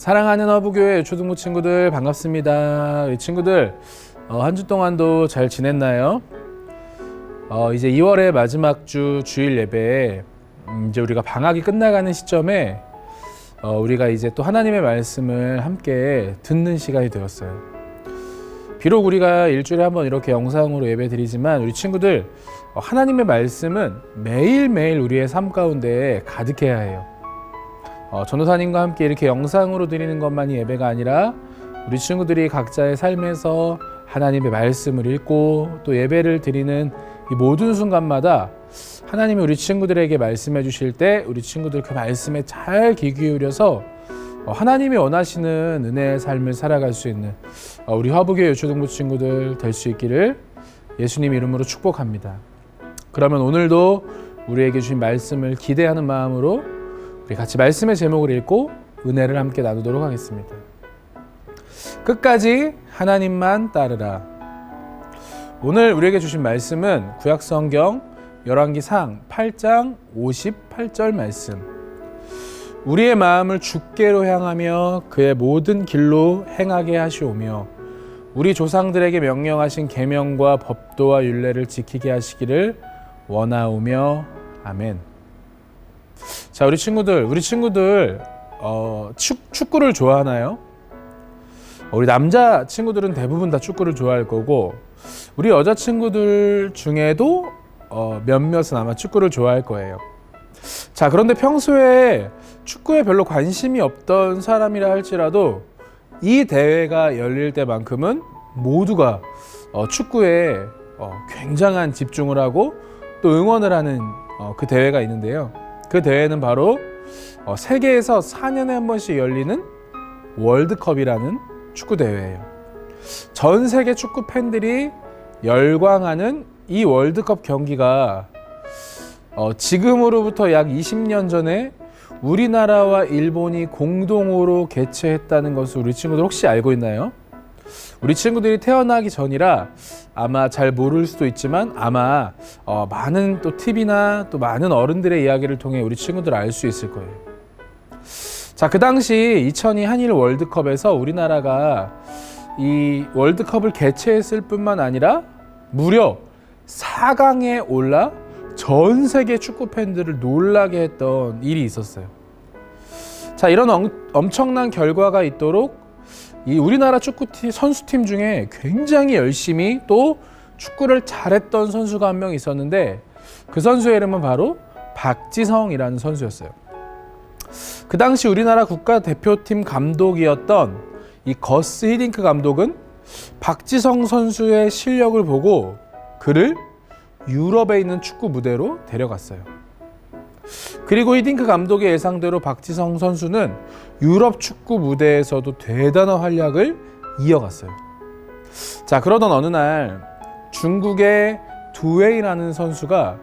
사랑하는 허브교회 초등부 친구들 반갑습니다. 우리 친구들 한 주 동안도 잘 지냈나요? 이제 2월의 마지막 주 주일 예배에 이제 우리가 방학이 끝나가는 시점에 우리가 이제 또 하나님의 말씀을 함께 듣는 시간이 되었어요. 비록 우리가 일주일에 한번 이렇게 영상으로 예배 드리지만 우리 친구들 하나님의 말씀은 매일매일 우리의 삶 가운데 가득해야 해요. 전도사님과 함께 이렇게 영상으로 드리는 것만이 예배가 아니라 우리 친구들이 각자의 삶에서 하나님의 말씀을 읽고 또 예배를 드리는 이 모든 순간마다 하나님이 우리 친구들에게 말씀해 주실 때 우리 친구들 그 말씀에 잘 귀 기울여서 하나님이 원하시는 은혜의 삶을 살아갈 수 있는 우리 화부교회 초등부 친구들 될 수 있기를 예수님 이름으로 축복합니다. 그러면 오늘도 우리에게 주신 말씀을 기대하는 마음으로 우리 같이 말씀의 제목을 읽고 은혜를 함께 나누도록 하겠습니다. 끝까지 하나님만 따르라. 오늘 우리에게 주신 말씀은 구약성경 열왕기상 8장 58절 말씀. 우리의 마음을 주께로 향하며 그의 모든 길로 행하게 하시오며 우리 조상들에게 명령하신 계명과 법도와 율례를 지키게 하시기를 원하오며 아멘. 자, 우리 친구들 축구를 좋아하나요? 우리 남자 친구들은 대부분 다 축구를 좋아할 거고 우리 여자 친구들 중에도 몇몇은 아마 축구를 좋아할 거예요. 자, 그런데 평소에 축구에 별로 관심이 없던 사람이라 할지라도 이 대회가 열릴 때만큼은 모두가 축구에 굉장한 집중을 하고 또 응원을 하는 그 대회가 있는데요. 그 대회는 바로 세계에서 4년에 한 번씩 열리는 월드컵이라는 축구 대회예요. 전 세계 축구 팬들이 열광하는 이 월드컵 경기가 지금으로부터 약 20년 전에 우리나라와 일본이 공동으로 개최했다는 것을 우리 친구들 혹시 알고 있나요? 우리 친구들이 태어나기 전이라 아마 잘 모를 수도 있지만 아마 많은 또 TV나 또 많은 어른들의 이야기를 통해 우리 친구들 알 수 있을 거예요. 자, 그 당시 2002 한일 월드컵에서 우리나라가 이 월드컵을 개최했을 뿐만 아니라 무려 4강에 올라 전 세계 축구 팬들을 놀라게 했던 일이 있었어요. 자, 이런 엄청난 결과가 있도록 이 우리나라 축구팀 선수팀 중에 굉장히 열심히 또 축구를 잘했던 선수가 한 명 있었는데 그 선수의 이름은 바로 박지성이라는 선수였어요. 그 당시 우리나라 국가대표팀 감독이었던 이 거스 히딩크 감독은 박지성 선수의 실력을 보고 그를 유럽에 있는 축구 무대로 데려갔어요. 그리고 히딩크 감독의 예상대로 박지성 선수는 유럽 축구 무대에서도 대단한 활약을 이어갔어요. 자, 그러던 어느 날 중국의 두웨이라는 선수가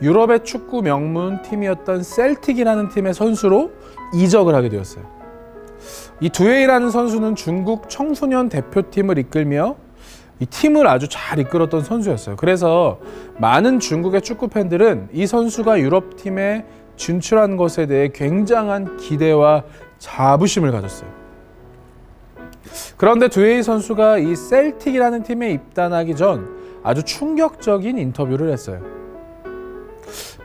유럽의 축구 명문 팀이었던 셀틱이라는 팀의 선수로 이적을 하게 되었어요. 이 두웨이라는 선수는 중국 청소년 대표팀을 이끌며 이 팀을 아주 잘 이끌었던 선수였어요. 그래서 많은 중국의 축구 팬들은 이 선수가 유럽팀에 진출한 것에 대해 굉장한 기대와 자부심을 가졌어요. 그런데 두웨이 선수가 이 셀틱이라는 팀에 입단하기 전 아주 충격적인 인터뷰를 했어요.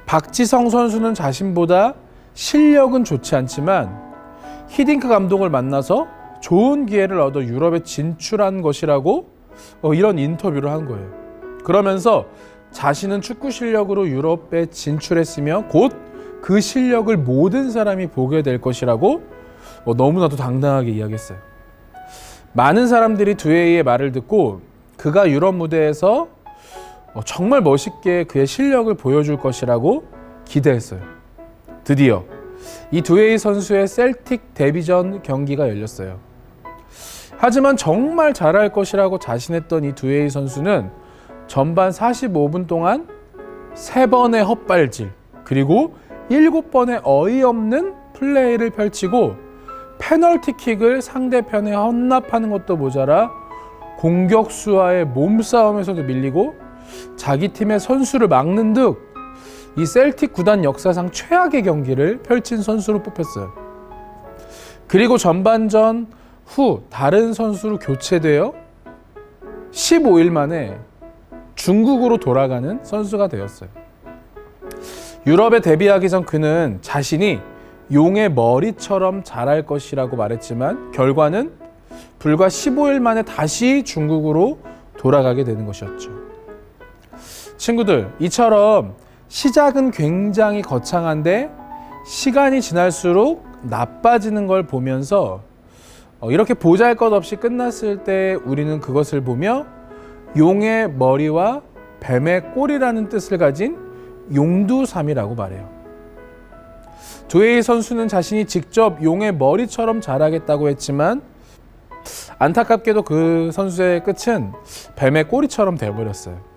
박지성 선수는 자신보다 실력은 좋지 않지만 히딩크 감독을 만나서 좋은 기회를 얻어 유럽에 진출한 것이라고 이런 인터뷰를 한 거예요. 그러면서 자신은 축구 실력으로 유럽에 진출했으며 곧 그 실력을 모든 사람이 보게 될 것이라고 너무나도 당당하게 이야기했어요. 많은 사람들이 두웨이의 말을 듣고 그가 유럽 무대에서 정말 멋있게 그의 실력을 보여줄 것이라고 기대했어요. 드디어 이 두웨이 선수의 셀틱 데뷔전 경기가 열렸어요. 하지만 정말 잘할 것이라고 자신했던 이 두웨이 선수는 전반 45분 동안 3번의 헛발질 그리고 7번의 어이없는 플레이를 펼치고 페널티킥을 상대편에 헌납하는 것도 모자라 공격수와의 몸싸움에서도 밀리고 자기 팀의 선수를 막는 듯 이 셀틱 구단 역사상 최악의 경기를 펼친 선수로 뽑혔어요. 그리고 전반전 후 다른 선수로 교체되어 15일 만에 중국으로 돌아가는 선수가 되었어요. 유럽에 데뷔하기 전 그는 자신이 용의 머리처럼 자랄 것이라고 말했지만 결과는 불과 15일 만에 다시 중국으로 돌아가게 되는 것이었죠. 친구들, 이처럼 시작은 굉장히 거창한데 시간이 지날수록 나빠지는 걸 보면서 이렇게 보잘것없이 끝났을 때 우리는 그것을 보며 용의 머리와 뱀의 꼬리라는 뜻을 가진 용두삼이라고 말해요. 조혜희 선수는 자신이 직접 용의 머리처럼 자라겠다고 했지만 안타깝게도 그 선수의 끝은 뱀의 꼬리처럼 되어버렸어요.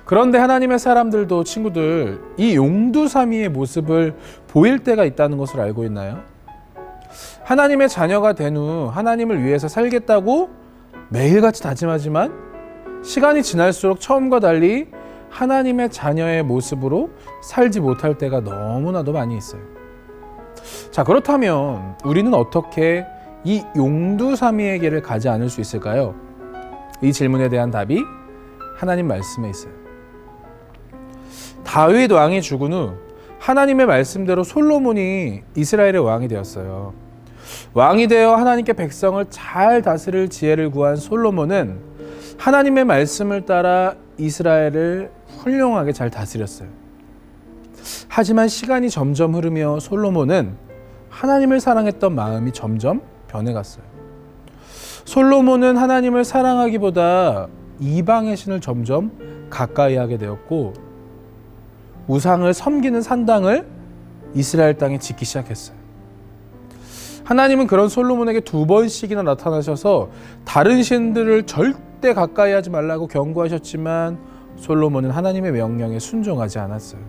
그런데 하나님의 사람들도 친구들, 이 용두삼이의 모습을 보일 때가 있다는 것을 알고 있나요? 하나님의 자녀가 된 후 하나님을 위해서 살겠다고 매일같이 다짐하지만 시간이 지날수록 처음과 달리 하나님의 자녀의 모습으로 살지 못할 때가 너무나도 많이 있어요. 자, 그렇다면 우리는 어떻게 이 용두삼이의 길을 가지 않을 수 있을까요? 이 질문에 대한 답이 하나님 말씀에 있어요. 다윗 왕이 죽은 후 하나님의 말씀대로 솔로몬이 이스라엘의 왕이 되었어요. 왕이 되어 하나님께 백성을 잘 다스릴 지혜를 구한 솔로몬은 하나님의 말씀을 따라 이스라엘을 훌륭하게 잘 다스렸어요. 하지만 시간이 점점 흐르며 솔로몬은 하나님을 사랑했던 마음이 점점 변해갔어요. 솔로몬은 하나님을 사랑하기보다 이방의 신을 점점 가까이 하게 되었고 우상을 섬기는 산당을 이스라엘 땅에 짓기 시작했어요. 하나님은 그런 솔로몬에게 2번씩이나 나타나셔서 다른 신들을 절대 가까이 하지 말라고 경고하셨지만 솔로몬은 하나님의 명령에 순종하지 않았어요.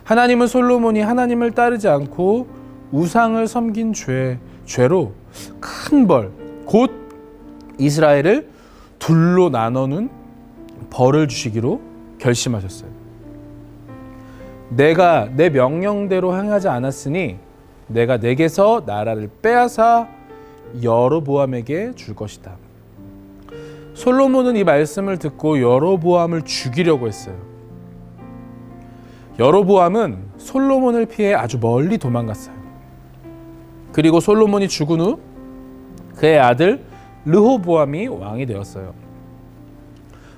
하나님은 솔로몬이 하나님을 따르지 않고 우상을 섬긴 죄로 큰 벌, 곧 이스라엘을 둘로 나눠는 벌을 주시기로 결심하셨어요. 내가 내 명령대로 행하지 않았으니 내가 내게서 나라를 빼앗아 여로보암에게 줄 것이다. 솔로몬은 이 말씀을 듣고 여로보암을 죽이려고 했어요. 여로보암은 솔로몬을 피해 아주 멀리 도망갔어요. 그리고 솔로몬이 죽은 후 그의 아들 르호보암이 왕이 되었어요.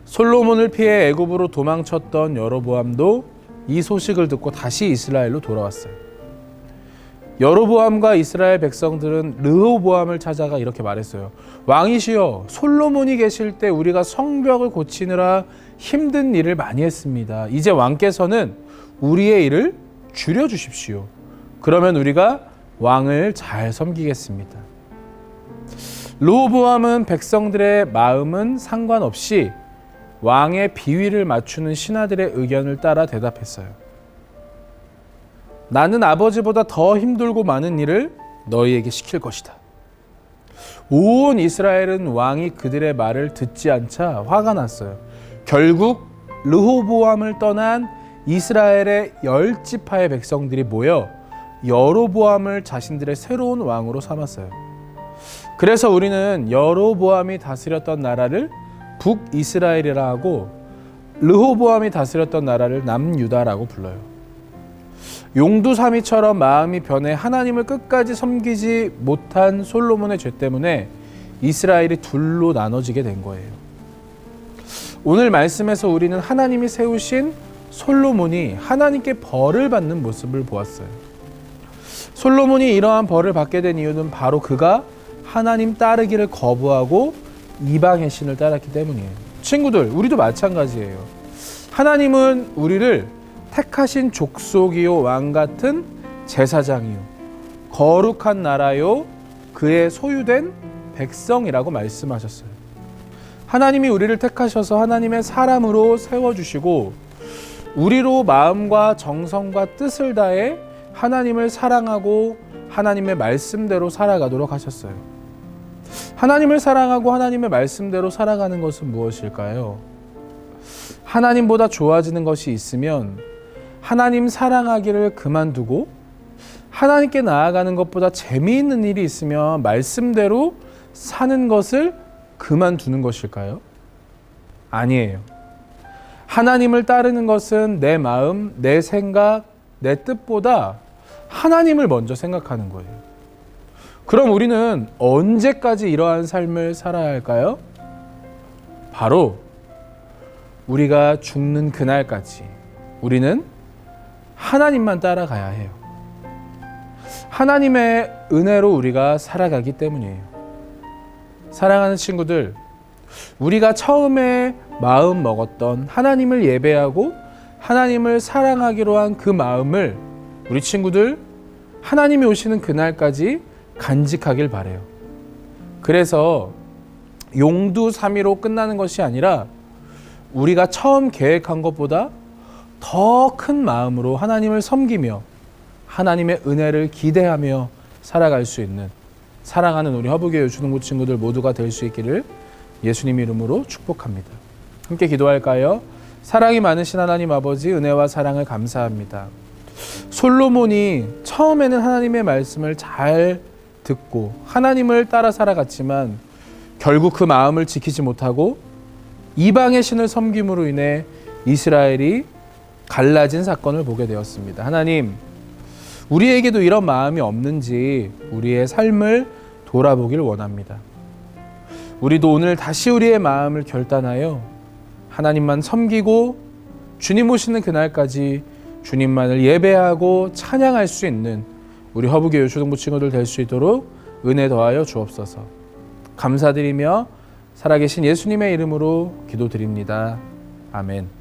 솔로몬을 피해 애굽으로 도망쳤던 여로보암도 이 소식을 듣고 다시 이스라엘로 돌아왔어요. 여로보암과 이스라엘 백성들은 르호보암을 찾아가 이렇게 말했어요. 왕이시여, 솔로몬이 계실 때 우리가 성벽을 고치느라 힘든 일을 많이 했습니다. 이제 왕께서는 우리의 일을 줄여주십시오. 그러면 우리가 왕을 잘 섬기겠습니다. 르호보암은 백성들의 마음은 상관없이 왕의 비위를 맞추는 신하들의 의견을 따라 대답했어요. 나는 아버지보다 더 힘들고 많은 일을 너희에게 시킬 것이다. 온 이스라엘은 왕이 그들의 말을 듣지 않자 화가 났어요. 결국 르호보암을 떠난 이스라엘의 10지파의 백성들이 모여 여로보암을 자신들의 새로운 왕으로 삼았어요. 그래서 우리는 여로보암이 다스렸던 나라를 북이스라엘이라 하고 르호보암이 다스렸던 나라를 남유다라고 불러요. 용두사미처럼 마음이 변해 하나님을 끝까지 섬기지 못한 솔로몬의 죄 때문에 이스라엘이 둘로 나눠지게 된 거예요. 오늘 말씀에서 우리는 하나님이 세우신 솔로몬이 하나님께 벌을 받는 모습을 보았어요. 솔로몬이 이러한 벌을 받게 된 이유는 바로 그가 하나님 따르기를 거부하고 이방의 신을 따랐기 때문이에요. 친구들, 우리도 마찬가지예요. 하나님은 우리를 택하신 족속이요 왕 같은 제사장이요 거룩한 나라요 그의 소유된 백성이라고 말씀하셨어요. 하나님이 우리를 택하셔서 하나님의 사람으로 세워주시고 우리로 마음과 정성과 뜻을 다해 하나님을 사랑하고 하나님의 말씀대로 살아가도록 하셨어요. 하나님을 사랑하고 하나님의 말씀대로 살아가는 것은 무엇일까요? 하나님보다 좋아지는 것이 있으면 하나님 사랑하기를 그만두고 하나님께 나아가는 것보다 재미있는 일이 있으면 말씀대로 사는 것을 그만두는 것일까요? 아니에요. 하나님을 따르는 것은 내 마음, 내 생각, 내 뜻보다 하나님을 먼저 생각하는 거예요. 그럼 우리는 언제까지 이러한 삶을 살아야 할까요? 바로 우리가 죽는 그날까지 우리는 하나님만 따라가야 해요. 하나님의 은혜로 우리가 살아가기 때문이에요. 사랑하는 친구들, 우리가 처음에 마음 먹었던 하나님을 예배하고 하나님을 사랑하기로 한 그 마음을 우리 친구들 하나님이 오시는 그날까지 간직하길 바래요. 그래서 용두사미로 끝나는 것이 아니라 우리가 처음 계획한 것보다 더 큰 마음으로 하나님을 섬기며 하나님의 은혜를 기대하며 살아갈 수 있는 사랑하는 우리 허브교회 주동부 친구들 모두가 될 수 있기를 예수님 이름으로 축복합니다. 함께 기도할까요? 사랑이 많으신 하나님 아버지, 은혜와 사랑을 감사합니다. 솔로몬이 처음에는 하나님의 말씀을 잘 듣고 하나님을 따라 살아갔지만 결국 그 마음을 지키지 못하고 이방의 신을 섬김으로 인해 이스라엘이 갈라진 사건을 보게 되었습니다. 하나님, 우리에게도 이런 마음이 없는지 우리의 삶을 돌아보길 원합니다. 우리도 오늘 다시 우리의 마음을 결단하여 하나님만 섬기고 주님 오시는 그날까지 주님만을 예배하고 찬양할 수 있는 우리 허브교회 주동부 친구들 될 수 있도록 은혜 더하여 주옵소서. 감사드리며 살아계신 예수님의 이름으로 기도드립니다. 아멘.